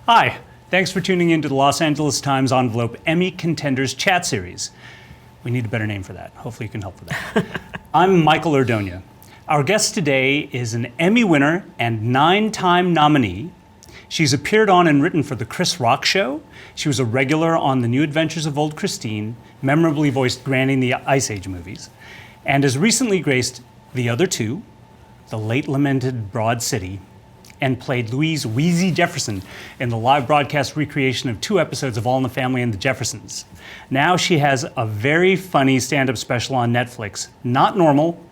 Hi, thanks for tuning in to the Los Angeles Times Envelope Emmy Contenders chat series. We need a better name for that. Hopefully you can help with that. I'm Michael Ordoña. Our guest today is an Emmy winner and 9-time nominee. She's appeared on and written for The Chris Rock Show. She was a regular on The New Adventures of Old Christine, memorably voiced Granny in the Ice Age movies, and has recently graced the other two, the late lamented Broad City, and played Louise Wheezy Jefferson in the live broadcast recreation of 2 episodes of All in the Family and the Jeffersons. Now she has a very funny stand-up special on Netflix, Not Normal.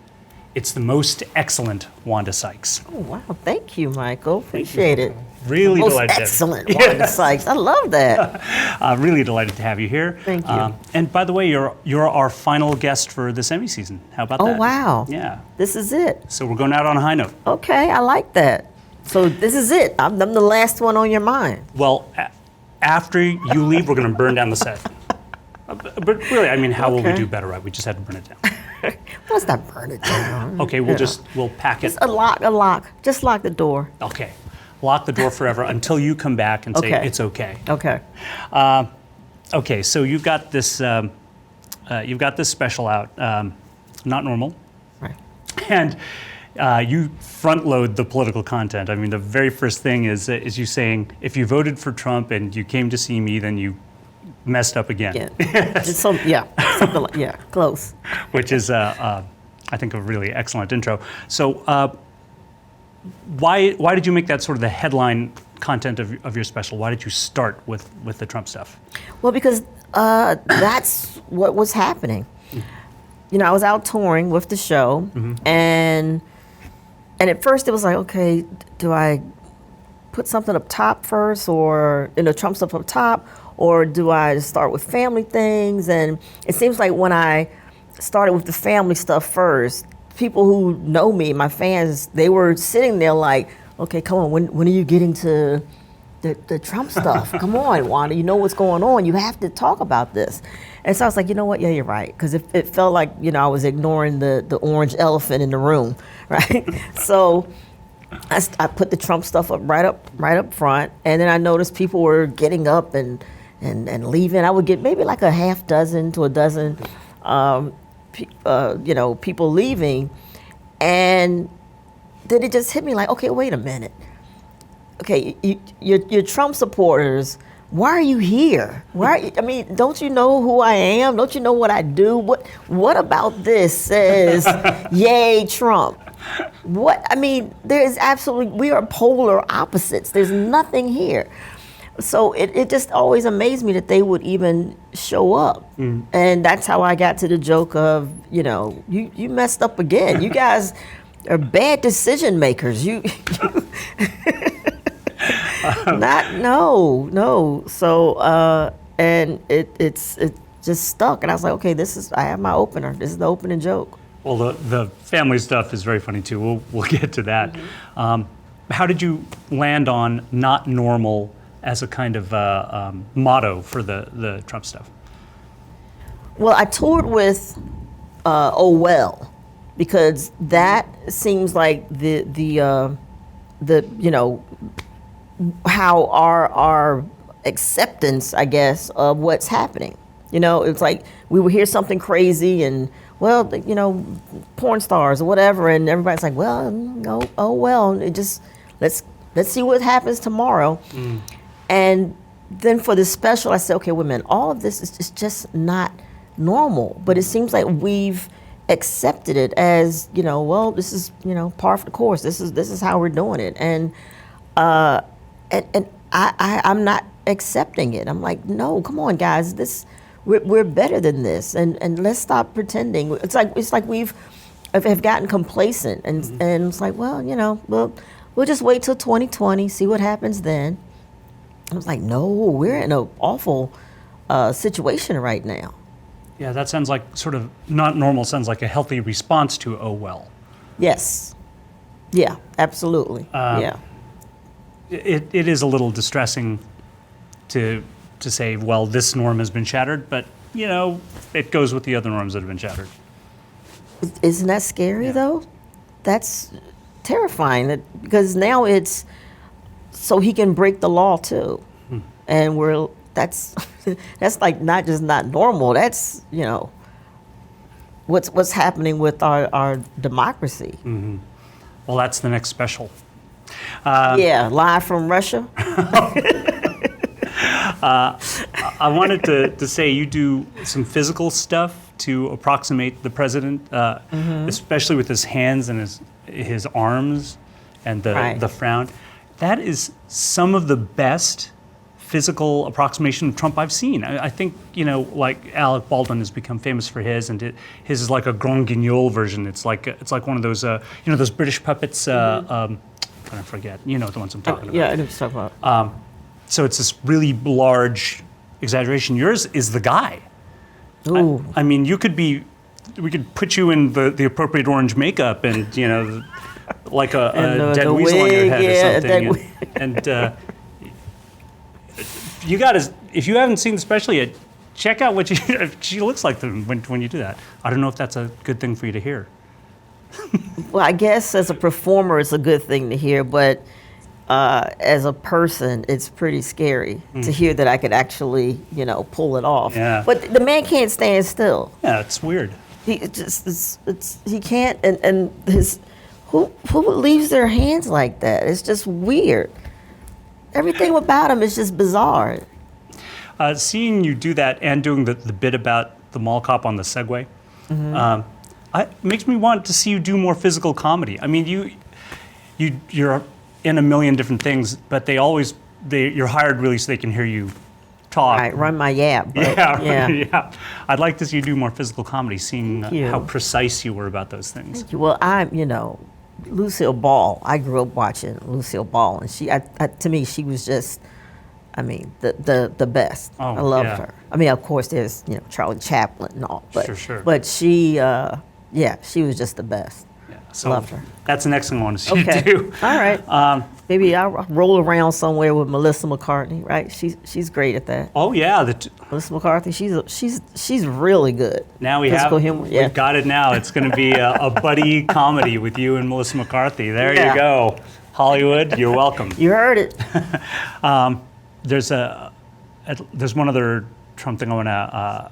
It's the most excellent Wanda Sykes. Oh, wow. Thank you, Michael. Appreciate it. Really most delighted. Excellent Wanda Sykes. I love that. Really delighted to have you here. Thank you. And by the way, you're our final guest for this Emmy season. How about that? Oh, wow. Yeah. This is it. So we're going out on a high note. Okay, I like that. So this is it. I'm the last one on your mind. Well, after you leave, we're going to burn down the set. But really, I mean, how will we do better, right? We just had to burn it down. Let's not burn it down. Okay, we'll pack it. Just a lock. Just lock the door. Okay. Lock the door forever until you come back and say it's okay. Okay. Okay, so you've got this special out, Not Normal. Right. And you front load the political content. I mean, the very first thing is you saying, if you voted for Trump and you came to see me, then you messed up again. Yeah. Something like, close. Which is, I think, a really excellent intro. So why did you make that sort of the headline content of your special? Why did you start with the Trump stuff? Well, because that's what was happening. You know, I was out touring with the show, and at first it was like, okay, do I put something up top first, or Trump stuff up top, or do I start with family things? And it seems like when I started with the family stuff first, people who know me, my fans, they were sitting there like, okay, come on, when are you getting to the Trump stuff? Come on, Wanda, you know what's going on. You have to talk about this. And so I was like, you know what? Yeah, you're right. Because it felt like, I was ignoring the orange elephant in the room, right? So I put the Trump stuff right up front. And then I noticed people were getting up and leaving. I would get maybe like a half dozen to a dozen people leaving, and then it just hit me like, okay, wait a minute. Okay, you're Trump supporters. Why are you here? Don't you know who I am? Don't you know what I do? What about this says, yay, Trump? We are polar opposites. There's nothing here. So it just always amazed me that they would even show up. And that's how I got to the joke of, you messed up again. You guys are bad decision makers. No. So, and it just stuck. And I was like, okay, I have my opener. This is the opening joke. Well, the family stuff is very funny too. We'll get to that. How did you land on Not Normal as a kind of motto for the Trump stuff? Well, I toured with Oh Well, because that seems like the how our acceptance, I guess, of what's happening. It's like we would hear something crazy and, well, porn stars or whatever, and everybody's like, well, no, oh well, it just let's see what happens tomorrow. And then for the special, I said, okay, wait a minute, all of this is just not normal. But it seems like we've accepted it as, well, this is, par for the course. This is how we're doing it. And I'm not accepting it. I'm like, no, come on, guys, we're better than this. And let's stop pretending. It's like we've gotten complacent. And it's like, well, we'll just wait till 2020, see what happens then. I was like, no, we're in an awful situation right now. Yeah, that sounds like sort of Not Normal sounds like a healthy response to Oh Well. Yes. Yeah, absolutely. Yeah. It is a little distressing to say, well, this norm has been shattered, but, it goes with the other norms that have been shattered. Isn't that scary, though? That's terrifying, because now it's so he can break the law too. And that's like not normal. That's, what's happening with our democracy. Well, that's the next special. Yeah, live from Russia. I wanted to say you do some physical stuff to approximate the president, especially with his hands and his arms and the frown. That is some of the best physical approximation of Trump I've seen. I think, like Alec Baldwin has become famous for his, and his is like a Grand Guignol version. It's like one of those, those British puppets. I forget. You know the ones I'm talking about. Yeah, I know what you're talking about. So it's this really large exaggeration. Yours is the guy. Ooh. I mean, we could put you in the appropriate orange makeup and, like a dead weasel on your head or something. And you got to, if you haven't seen the special yet, check out what she looks like when you do that. I don't know if that's a good thing for you to hear. Well, I guess as a performer, it's a good thing to hear, but as a person, it's pretty scary to hear that I could actually, pull it off. Yeah. But the man can't stand still. Yeah, it's weird. He can't, and who leaves their hands like that? It's just weird. Everything about him is just bizarre. Seeing you do that and doing the bit about the mall cop on the Segway, makes me want to see you do more physical comedy. I mean, you're in a million different things, but you're hired really so they can hear you talk. Right, run my yap. Yeah. I'd like to see you do more physical comedy, seeing how precise you were about those things. Thank you. Well, Lucille Ball. I grew up watching Lucille Ball, and to me, she was just, the best. Oh, I loved her. I mean, of course, there's Charlie Chaplin and all, but sure. But she, she was just the best. Yeah, so loved her. That's the next thing I want to see you do. All right. Maybe I'll roll around somewhere with Melissa McCarthy. Right? She's great at that. Oh yeah, Melissa McCarthy. She's really good. Now we Physical humor. Yeah. We've got it now. It's going to be a buddy comedy with you and Melissa McCarthy. There you go. Hollywood, you're welcome. You heard it. There's one other Trump thing I want to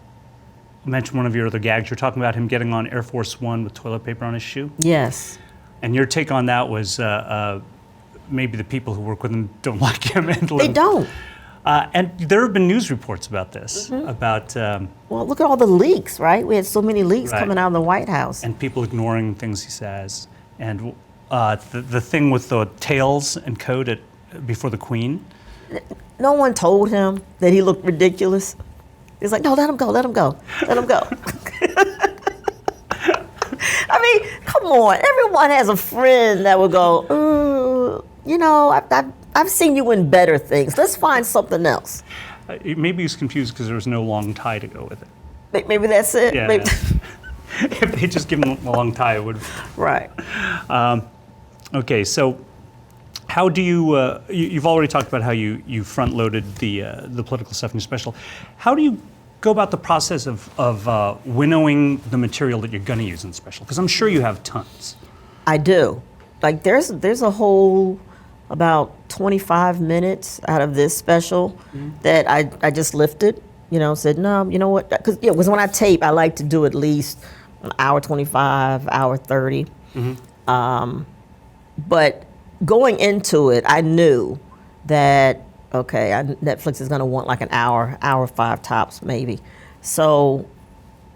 mention. One of your other gags. You're talking about him getting on Air Force One with toilet paper on his shoe. Yes. And your take on that was maybe the people who work with him don't like him. They don't. And there have been news reports about this. About well, look at all the leaks, right? We had so many leaks coming out of the White House. And people ignoring things he says. And the thing with the tails and coat before the Queen. No one told him that he looked ridiculous. He's like, no, let him go, let him go, let him go. I mean, come on. Everyone has a friend that would go, I've seen you in better things. Let's find something else. Maybe he was confused because there was no long tie to go with it. Maybe that's it. Yeah. Maybe. If they just give him a long tie, it would. Right. Okay, so how do you? You've already talked about how you front-loaded the political stuff in your special. How do you go about the process of winnowing the material that you're going to use in the special? Because I'm sure you have tons. I do. Like there's a whole about 25 minutes out of this special that I just lifted. Said no. You know what? Because when I tape, I like to do at least an hour 25, hour 30. But going into it, I knew that Netflix is going to want like an hour 5 tops maybe. So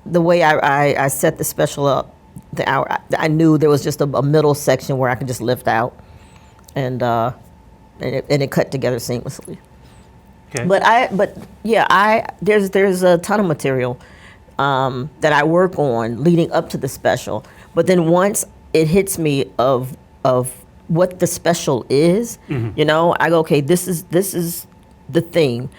the way I set the special up, the hour, I knew there was just a middle section where I could just lift out, and it cut together seamlessly. Okay. There's a ton of material that I work on leading up to the special. But then once it hits me of what the special is, I go, okay, this is the theme,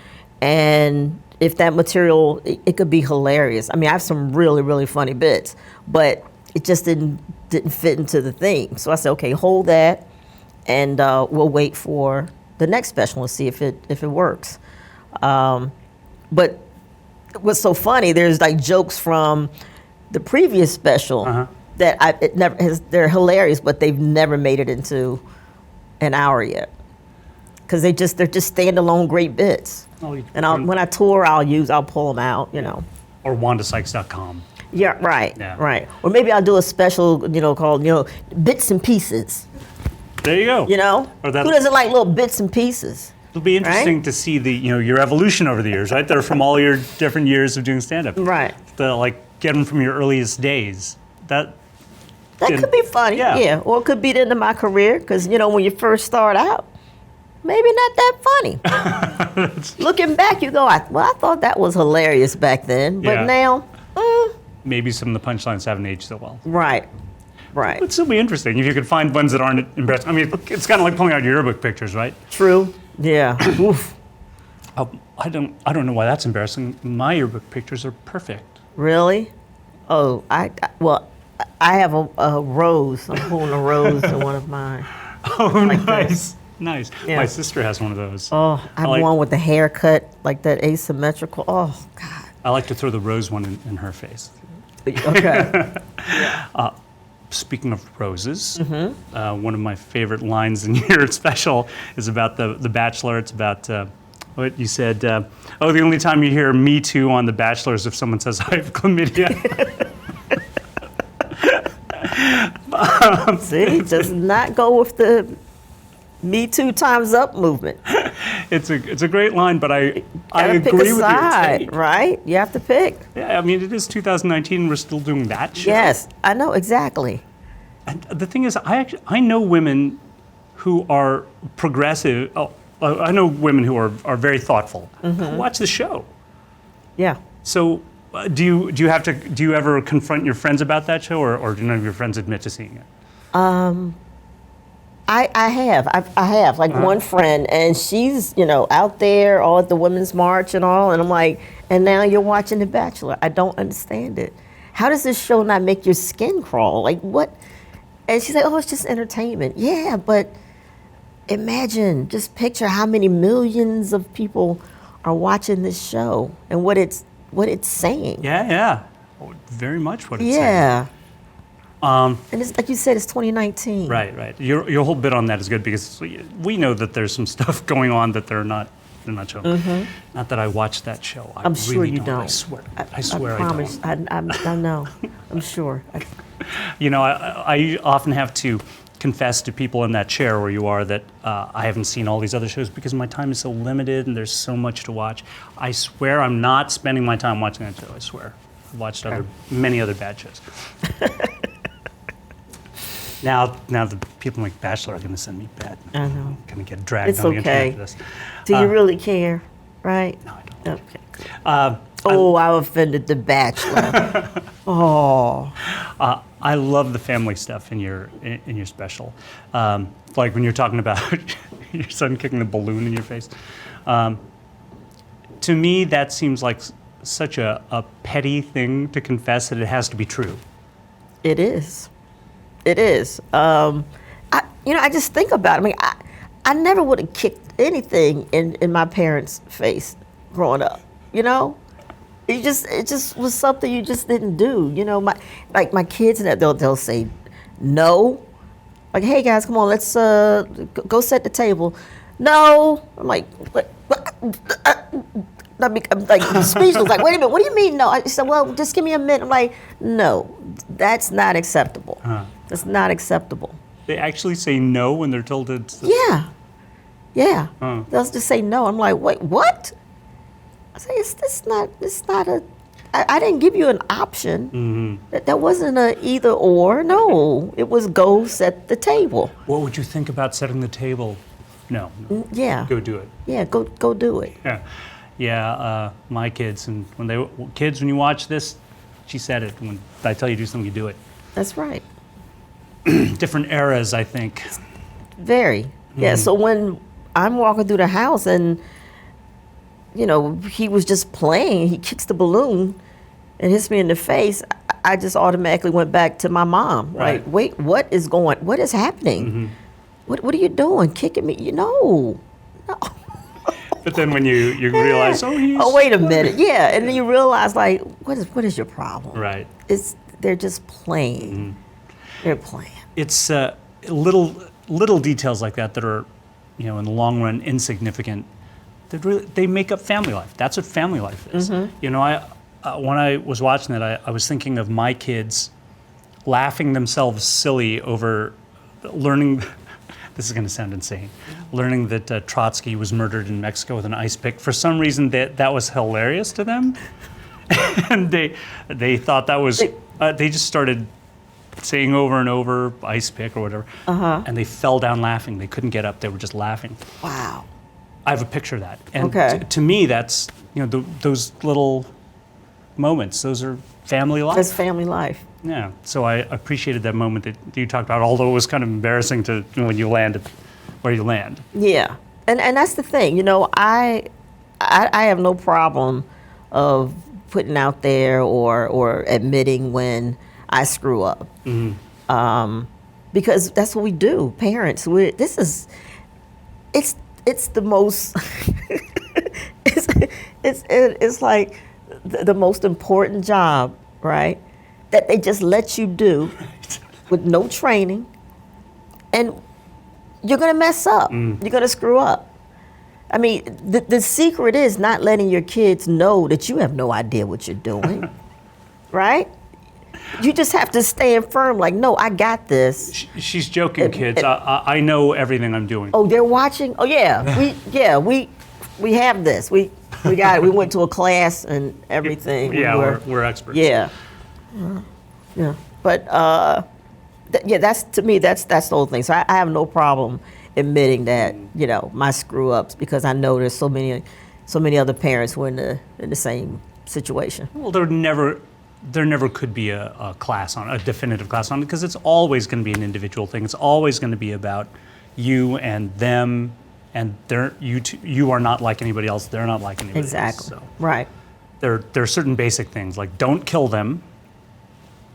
and if that material, it could be hilarious. I mean, I have some really, really funny bits, but it just didn't fit into the theme. So I said, okay, hold that, and we'll wait for the next special and see if it works. But what's so funny, there's like jokes from the previous special that they're hilarious, but they've never made it into an hour yet. because they're just standalone great bits. Oh, And when I tour, I'll pull them out, you know. Or WandaSykes.com. Yeah, right, Yeah. right. Or maybe I'll do a special, called, bits and pieces. There you go. You know, Or that- who doesn't like little bits and pieces? It'll be interesting Right? to see your evolution over the years, right? They're from all your different years of doing stand-up. Right. Get them from your earliest days. That Could be funny, Yeah. yeah. Or it could be the end of my career, because, when you first start out, maybe not that funny. Looking back, you go, I thought that was hilarious back then, but Yeah. now, maybe some of the punchlines haven't aged so well. right. It'd still be interesting if you could find ones that aren't embarrassing. I mean, it's kind of like pulling out your yearbook pictures, right? True, yeah. Oof. I don't know why that's embarrassing. My yearbook pictures are perfect. Really? Oh, I have a rose. I'm pulling a rose in one of mine. Oh, Like nice. Nice. Yeah. My sister has one of those. Oh, I have like- one with the haircut, like that asymmetrical. Oh, God. I like to throw the rose one in her face. Okay. Speaking of roses, Mm-hmm. one of my favorite lines in your special is about the Bachelor. It's about what you said. The only time you hear "Me Too" on the Bachelor is if someone says I have chlamydia. See, does not go with the Me Too Time's Up movement. It's a great line, but I Gotta agree pick a with your side, take. right? You have to pick. Yeah, I mean it is 2019. We're still doing that show. Yes, I know exactly. And the thing is, I know women who are progressive. Oh, I know women who are very thoughtful. Who watch the show. Yeah. So, do you ever confront your friends about that show, or do none of your friends admit to seeing it? I have like one friend, and she's out there all at the Women's March and all, and I'm like, and now you're watching The Bachelor. I don't understand it. How does this show not make your skin crawl? Like what? And she's like, oh, it's just entertainment. Yeah, but imagine, just picture how many millions of people are watching this show and what it's saying. Yeah. Oh, very much what it's saying. Yeah. And it's like you said, it's 2019. Right. Your whole bit on that is good because we know that there's some stuff going on that they're not showing. Not that I watched that show. I'm sure really you don't. I swear. I swear I promise. don't. I know. I'm sure. I often have to confess to people in that chair where you are that I haven't seen all these other shows because my time is so limited and there's so much to watch. I swear I'm not spending my time watching that show. I swear. I've watched many other bad shows. Now the people like Bachelor are going to send me bad. I know. I'm going to get dragged It's on the internet okay. for this. Do you really care? Right? No, I don't. Okay. I offended The Bachelor. Oh. I love the family stuff in your special, like when you're talking about your son kicking the balloon in your face. To me, that seems like such a petty thing to confess that it has to be true. It is. It is. I just think about it. I mean, I never would have kicked anything in my parents' face growing up. It just was something you just didn't do. My kids, they'll say no. Like, hey guys, come on, let's go set the table. No. I'm like, what? I'm like speechless. Like, wait a minute, what do you mean no? I said, well, just give me a minute. I'm like, no, that's not acceptable. That's not acceptable. They actually say no when they're told to. Yeah. They'll just say no. I'm like, wait, what? I say, it's not a. I didn't give you an option. That wasn't a either or. No, it was go set the table. What would you think about setting the table? No. Yeah. Go do it. Yeah, go do it. Yeah. My kids, and when you watch this, she said it. When I tell you to do something, you do it. That's right. Different eras, I think. Very. Yeah. So when I'm walking through the house and he was just playing, he kicks the balloon and hits me in the face, I just automatically went back to my mom. Right. Like, wait, what is happening? What are you doing? Kicking me? No. But then when you realize, wait a minute. Yeah. And then you realize, like, what is your problem? Right. They're just playing. They're playing. It's little details like that are in the long run, insignificant, they make up family life. That's what family life is. When I was watching that, I was thinking of my kids laughing themselves silly over learning, this is going to sound insane, learning that Trotsky was murdered in Mexico with an ice pick. For some reason, that was hilarious to them. And they thought that was, they just started saying over and over, ice pick or whatever, and they fell down laughing. They couldn't get up. They were just laughing. Wow. I have a picture of that. And to me, that's, those little moments, those are family life. That's family life. Yeah. So I appreciated that moment that you talked about, although it was kind of embarrassing to when you landed where you land. Yeah. And that's the thing. I have no problem of putting out there or admitting when I screw up. Because that's what we do, parents. It's the most it's like the most important job, right? That they just let you do with no training, and you're gonna mess up. You're gonna screw up. I mean, the secret is not letting your kids know that you have no idea what you're doing, right? You just have to stand firm, like, no, I got this. She's joking, kids. I know everything I'm doing. Oh, they're watching? Oh, yeah. We have this. We got it. We went to a class and everything. Yeah, we're experts. Yeah. Yeah. But, that's, to me, that's the whole thing. So I have no problem admitting that, my screw-ups, because I know there's so many other parents who are in the same situation. Well, there never could be a class on a definitive class on it, because it's always going to be an individual thing. It's always going to be about you and them, and you are not like anybody else. They're not like anybody else. So right. There are certain basic things like don't kill them.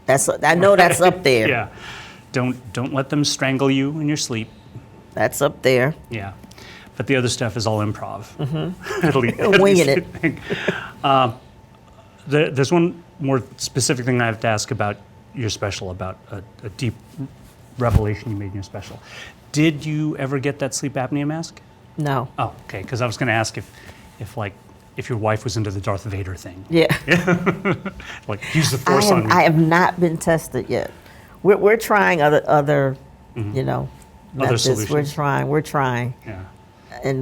I know that's up there. Yeah. Don't let them strangle you in your sleep. That's up there. Yeah. But the other stuff is all improv. Winging it. There's one more specific thing I have to ask about your special, about a deep revelation you made in your special. Did you ever get that sleep apnea mask? No. Oh, okay. Because I was going to ask if your wife was into the Darth Vader thing. Yeah. Like use the force on you. I have not been tested yet. We're trying other other methods. solutions. We're trying. Yeah. And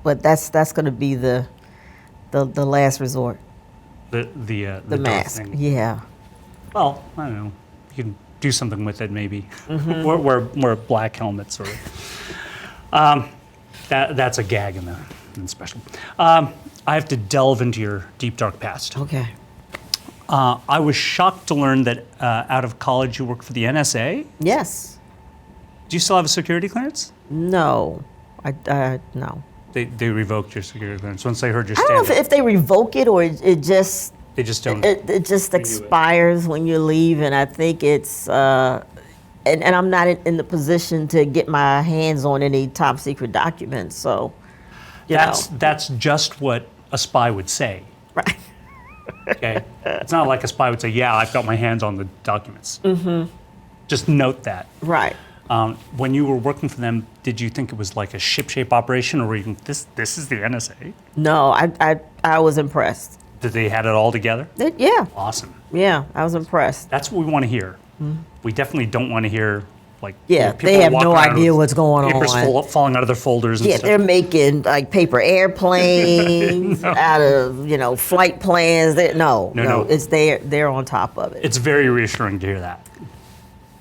but that's going to be the last resort. The mask. thing. Yeah. Well, I don't know. You can do something with it, maybe. Wear black helmets, or that's a gag in the special. I have to delve into your deep dark past. Okay. I was shocked to learn that out of college you worked for the NSA. Yes. Do you still have a security clearance? No. No. They revoked your security clearance once they heard your I don't know if they revoke it or it just... They just don't. It just expires when you leave, and I think it's... and I'm not in the position to get my hands on any top secret documents, so... That's just what a spy would say. Right. Okay? It's not like a spy would say, yeah, I've got my hands on the documents. Just note that. Right. When you were working for them, did you think it was like a ship-shape operation, or were you this is the NSA? No, I was impressed. That they had it all together? Yeah. Awesome. Yeah, I was impressed. That's what we want to hear. We definitely don't want to hear like they have no idea what's going on. Papers falling out of their folders. And stuff. They're making like paper airplanes out of flight plans. No, it's they're on top of it. It's very reassuring to hear that.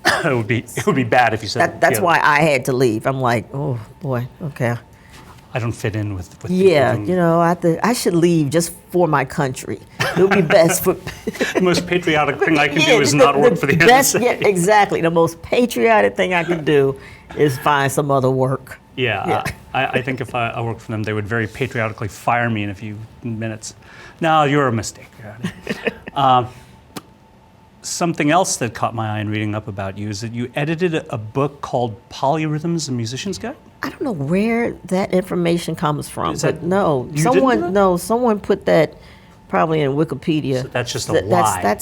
It would be bad if you said that's why I had to leave. I'm like, oh boy, okay. I don't fit in with yeah, I should leave just for my country. It would be best for... The most patriotic thing I can do is not work for the best, NSA. Yeah, exactly. The most patriotic thing I can do is find some other work. Yeah. I think if I worked for them, they would very patriotically fire me in a few minutes. No, you're a mistake. Something else that caught my eye in reading up about you is that you edited a book called Polyrhythms, A Musician's Guide? I don't know where that information comes from, but no. Someone put that probably in Wikipedia. So that's just a lie.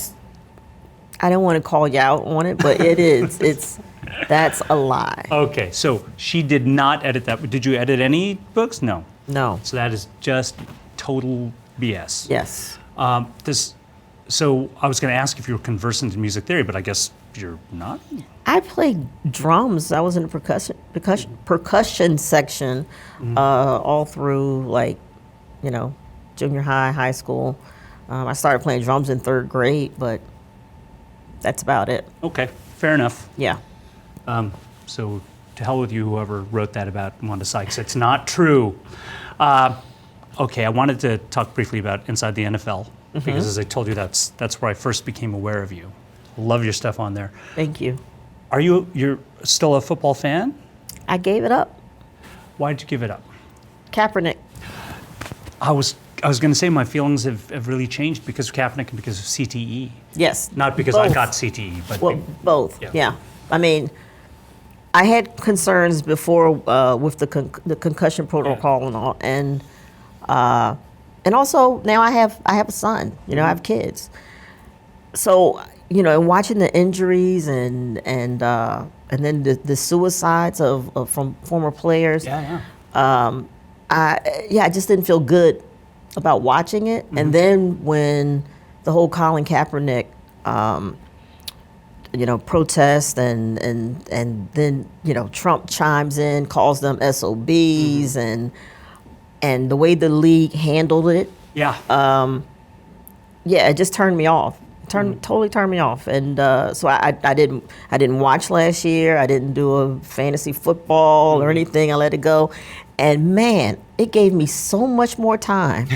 I don't want to call you out on it, but it is. That's a lie. Okay, so she did not edit that. Did you edit any books? No. No. So that is just total BS. Yes. So I was going to ask if you were conversant in music theory, but I guess you're not. I played drums. I was in the percussion section all through, like, junior high, high school. I started playing drums in 3rd grade, but that's about it. Okay, fair enough. Yeah. So to hell with you, whoever wrote that about Wanda Sykes. It's not true. Okay, I wanted to talk briefly about Inside the NFL, because as I told you, that's where I first became aware of you. Love your stuff on there. Thank you. You're still a football fan? I gave it up. Why did you give it up? Kaepernick. I was going to say my feelings have really changed because of Kaepernick and because of CTE. Yes. Not because both. I got CTE, but well, both. Yeah. Yeah. I mean, I had concerns before with the concussion protocol and all, and also now I have a son. I have kids. So and watching the injuries and then the suicides from former players. Yeah. I just didn't feel good about watching it. And then when the whole Colin Kaepernick, protest and then Trump chimes in, calls them SOBs, and the way the league handled it, it just turned me off. Totally turned me off, and so I didn't watch last year. I didn't do a fantasy football or anything. I let it go, and man, it gave me so much more time.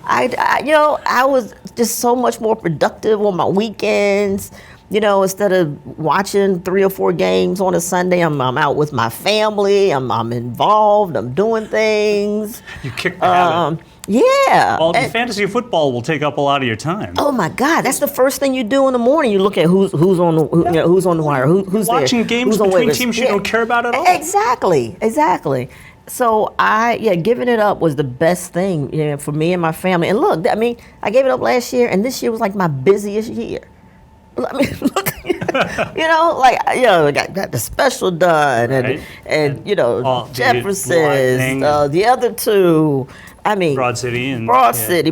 I was just so much more productive on my weekends. Instead of watching 3 or 4 games on a Sunday, I'm out with my family. I'm involved. I'm doing things. You kicked the habit. Yeah. Well, fantasy football will take up a lot of your time. Oh my God, that's the first thing you do in the morning. You look at who's on the who's on the wire, who's watching there, games who's between teams you don't care about at all. Exactly. So giving it up was the best thing for me and my family. And look, I gave it up last year, and this year was like my busiest year. Look, I got the special done, right. and Jefferson's, the other 2. Broad City City,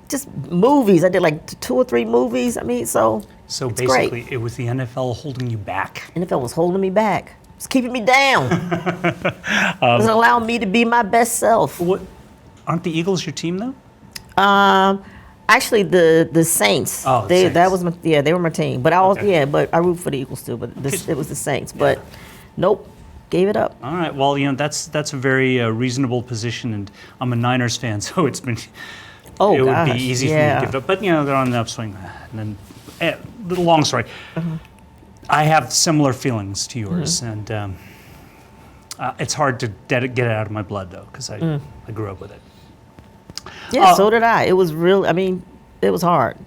just movies. I did like 2 or 3 movies. So basically, great. It was the NFL holding you back. NFL was holding me back. It's keeping me down. It doesn't allow me to be my best self. Aren't the Eagles your team though? Actually, the Saints. Oh, Saints. That was they were my team. But I root for the Eagles too. But it was the Saints. But nope, gave it up. All right. Well, that's a very reasonable position, and I'm a Niners fan, so it would be easy for me to give it up. But they're on the upswing. And then, long story. I have similar feelings to yours, and it's hard to get it out of my blood though, because I grew up with it. Yeah, so did I. It was real. It was hard.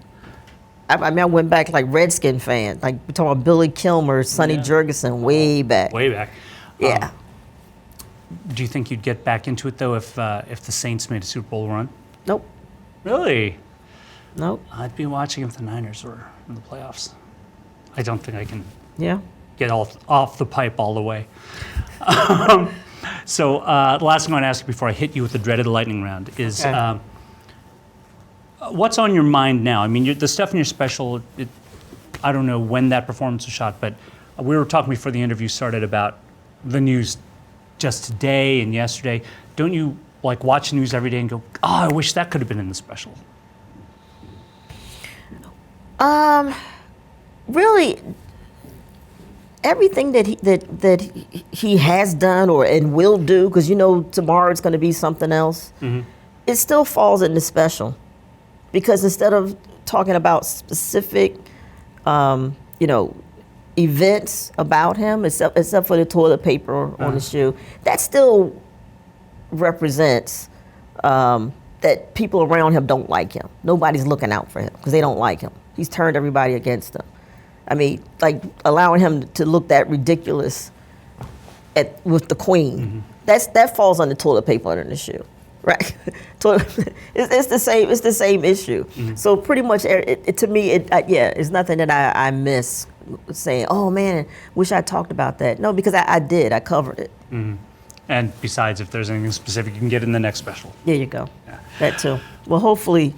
I went back like Redskin fan. Like we're talking about Billy Kilmer, Sonny Jurgensen, way back. Way back. Yeah. Do you think you'd get back into it though if the Saints made a Super Bowl run? Nope. Really? Nope. I'd be watching if the Niners were in the playoffs. I don't think I can. Yeah. Get off the pipe all the way. So the last thing I want to ask you before I hit you with the dreaded lightning round is, what's on your mind now? The stuff in your special, I don't know when that performance was shot, but we were talking before the interview started about the news just today and yesterday. Don't you watch the news every day and go, oh, I wish that could have been in the special? Really, everything that he has done and will do, because tomorrow it's going to be something else. It still falls in the special, because instead of talking about specific, events about him, except for the toilet paper on the shoe, that still represents that people around him don't like him. Nobody's looking out for him because they don't like him. He's turned everybody against him. Allowing him to look that ridiculous with the Queen. That falls on the toilet paper under the shoe. Right. So it's the same. It's the same issue. So pretty much, to me, it's nothing that I miss saying. Oh man, wish I talked about that. No, because I did. I covered it. And besides, if there's anything specific, you can get in the next special. There you go. Yeah. That too. Well, hopefully,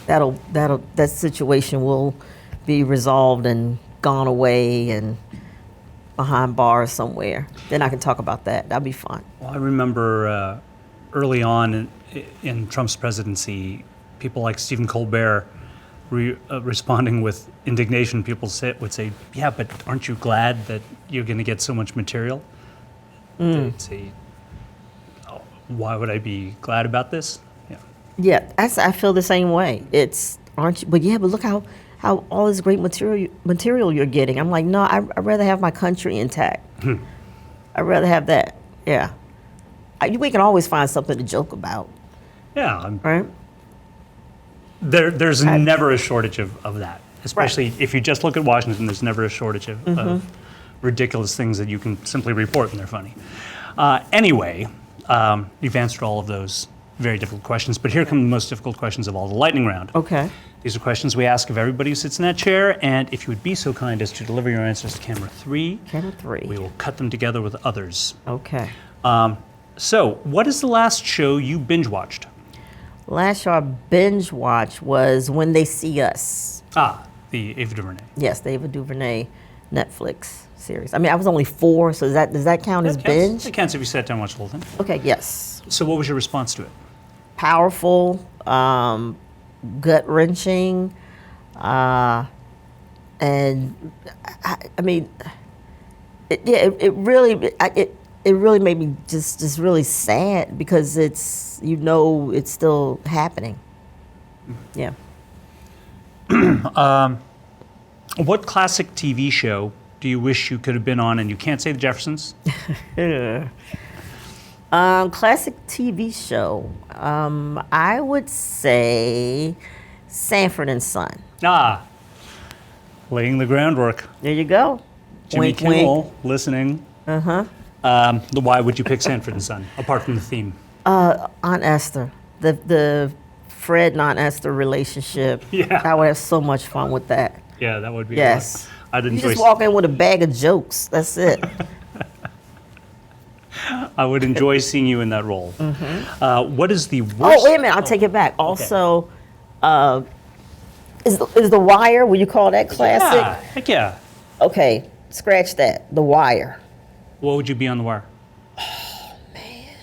that situation will be resolved and gone away and behind bars somewhere. Then I can talk about that. That'd be fun. Well, I remember early on in Trump's presidency, people like Stephen Colbert responding with indignation. People would say, "Yeah, but aren't you glad that you're going to get so much material?" They'd say, "Oh, why would I be glad about this?" Yeah, I feel the same way. Aren't you? But look how all this great material you're getting. I'm like, no, I'd rather have my country intact. I'd rather have that. Yeah. We can always find something to joke about. Yeah. Right? There's never a shortage of that. Especially if you just look at Washington, there's never a shortage of ridiculous things that you can simply report and they're funny. Anyway, you've answered all of those very difficult questions, but here come the most difficult questions of all, the lightning round. Okay. These are questions we ask of everybody who sits in that chair, and if you would be so kind as to deliver your answers to camera 3, we will cut them together with others. Okay. So, what is the last show you binge watched? Last show I binge watched was When They See Us. The Ava DuVernay. Yes, the Ava DuVernay Netflix series. I mean, I was only 4, so does that count as binge? It counts if you sat down and watched the whole thing. Okay, yes. So what was your response to it? Powerful, gut-wrenching, and I mean, it really made me just really sad because it's still happening. Yeah. What classic TV show do you wish you could have been on, and you can't say The Jeffersons? Classic TV show. I would say Sanford and Son. Laying the groundwork. There you go. Jimmy Wink, Kimmel wink. listening. Why would you pick Sanford and Son, apart from the theme? Aunt Esther. The Fred and Aunt Esther relationship. Yeah. I would have so much fun with that. Yeah, that would be Yes. I'd enjoy. You just walk in with a bag of jokes. That's it. I would enjoy seeing you in that role. What is the worst? Oh, wait a minute. I'll take it back. Also, is The Wire, would you call that classic? Yeah, heck yeah. Okay, scratch that. The Wire. What would you be on The Wire? Oh, man.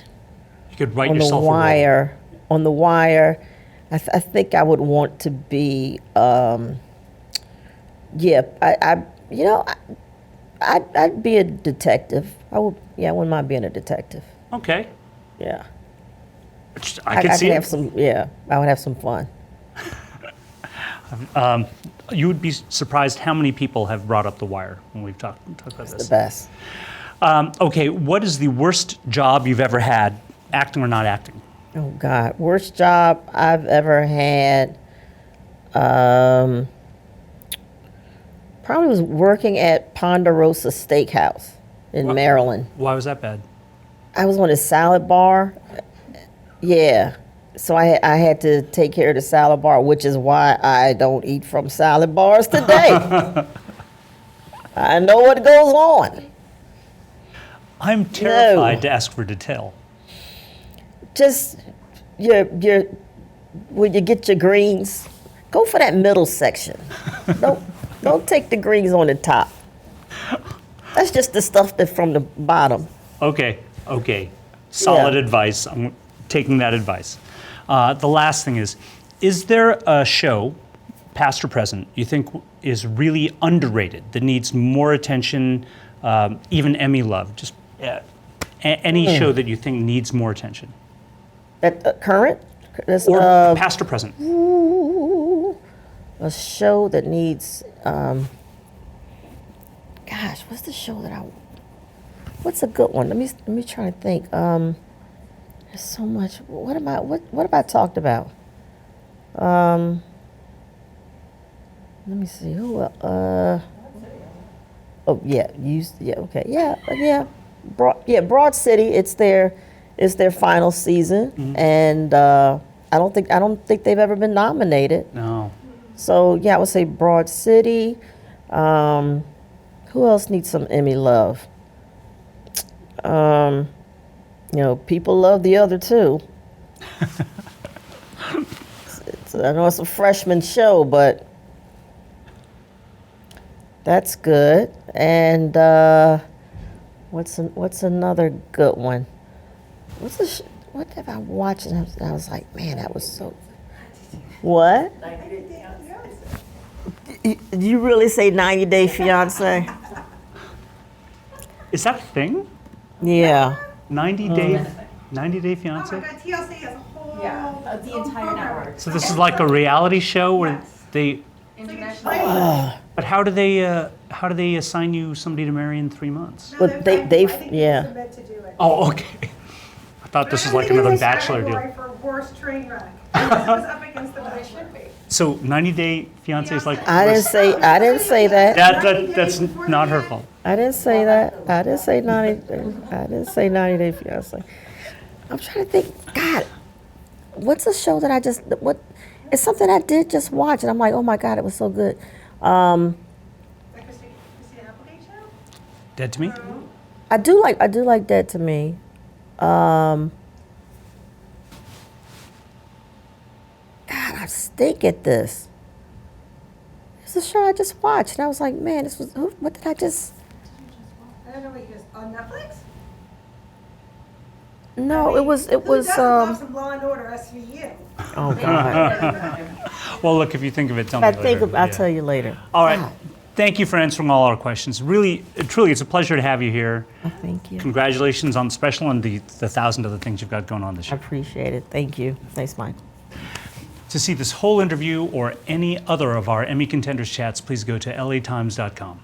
You could write On yourself The Wire. On The Wire, I think I would want to be, I'd be a detective. I wouldn't mind being a detective. Okay. Yeah. I could see have some. Yeah, I would have some fun. You would be surprised how many people have brought up The Wire when we've talked about this. The best. Okay, what is the worst job you've ever had, acting or not acting? Oh God, worst job I've ever had. Probably was working at Ponderosa Steakhouse in Maryland. Why was that bad? I was on a salad bar. Yeah. So I had to take care of the salad bar, which is why I don't eat from salad bars today. I know what goes on. I'm terrified to ask for detail. Just when you get your greens, go for that middle section. Don't take the greens on the top. That's just the stuff that's from the bottom. Okay. Solid advice. I'm taking that advice. The last thing is there a show, past or present, you think is really underrated, that needs more attention, even Emmy love? Just any show that you think needs more attention? Current? Or past or present? A show that needs, what's the show what's a good one? Let me try to think. There's so much. What have I talked about? Let me see. Who? Okay. Yeah. Broad City. It's there It's their final season, and I don't think they've ever been nominated. No. So yeah, I would say Broad City. Who else needs some Emmy love? People love the other two. I know it's a freshman show, but that's good. And what's another good one? What have I watched? And I was like, man, that was so. What? You really say 90 Day Fiance? Is that a thing? Yeah. 90 Day Fiance? Oh my God, TLC has a whole the entire network. So this is like a reality show where Yes. they. International. But how do they assign you somebody to marry in 3 months? But I think yeah. submit to do it. Oh, okay. I thought this was like another Bachelor deal. For worst train wreck. This was up against the Bachelor. So 90 Day Fiance is like. I didn't say that. That's not her fault. I didn't say that. I didn't say 90 Day Fiance. I'm trying to think. God, what's a show that it's something I did just watch, and I'm like, oh my God, it was so good. Like Christina Applegate show? Dead to Me? I do like Dead to Me. God, I stink at this. It's a show I just watched, and I was like, man, what did I just? I don't know what you just on Netflix. No, it was. Who doesn't love some Law and Order SVU? Oh God. Well, look, if you think of it, tell me I later. think I'll Yeah. tell you later. All right. God. Thank you for answering all our questions. Really, truly, it's a pleasure to have you here. Oh, thank you. Congratulations on the special and the 1,000 other things you've got going on this I year. appreciate it. Thank you. Thanks, Michael. To see this whole interview or any other of our Emmy Contenders chats, please go to latimes.com.